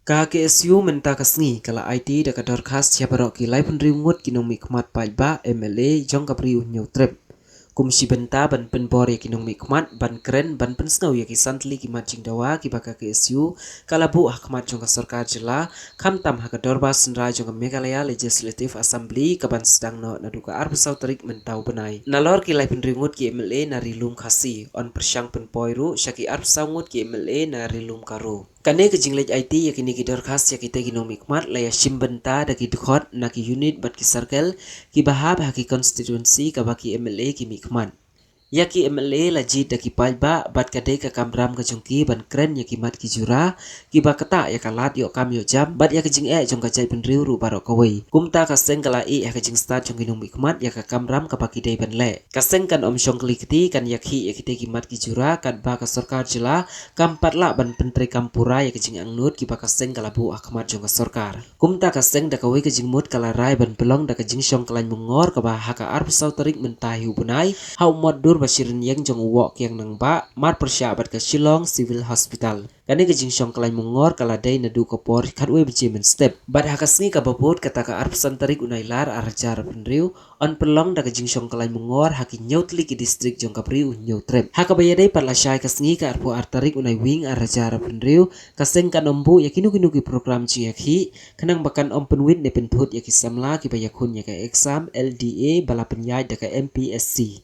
KKSU menta kasngi kala IT da kador khas siapa rok ki lai pun riungut kinong mikmat ba MLA jong kapri unyo trip. Kumsi benta ban penbor ya kinong mikmat ban keren ban pensngau ya ki santli ki matching dawa ki baka KSU kala bu hakmat jong ka sarkar jela kam tam hakador ba senra jong ka Meghalaya Legislative Assembly kaban sedang no naduka arbusau tarik mentau benai. Nalor ki lai pun riungut ki MLA na rilum khasi on persyang penpoiru syaki arbusau ngut ki MLA na rilum karu. Kane ke jinglej IT ya kini kidor khas ya kita kinong mikmat laya shimbenta da ki dukot na ki unit bat ki circle ki bahab haki constituency ka baki MLA ki mikmat. Ya ki MLA lajit da ki palba bat kade ka kamram ka jongki ban keren ya ki mat ki jura ki ba kata ya kalat yo kam yo jam bat ya ka jing jong ka jai penriu ru barok kawai kumta ka seng kala ya ka jing start jong kinong mikmat ya ka kamram ka baki dei ban le ka seng kan om syong klikti kan ya ki ki mat ki jura kan ba ka sarkar jela kampat la ban pentri kampura ya ka jing angnut ki ba ka seng kala bu akmat jong ka sarkar kumta ka seng da kawai ka jing mut kala rai ban pelong da ka jing syong kalain mengor ka ba haka arbusau tarik mentahi bunai hau mod dur basirin yang jong wok yang nang ba mar persyabat ke Shillong Civil Hospital. Kani ke jingsyong kalai mengor kala day nadu kopor katwe bejimen step. Bad hakasngi ka babot kata ka arpsan tarik unailar arajar penriu on pelong da ke jingsyong kalai mengor haki nyautli ki distrik jong kapri unyo trep. Haka bayadai patla syai kasngi ka arpu artarik unai wing arajar penriu kaseng kan ombu yakinu kinu ki program jiyakhi kanang bakan om penwit ne pentut yaki samla ki bayakun ya ka exam LDA bala penyai da ka MPSC.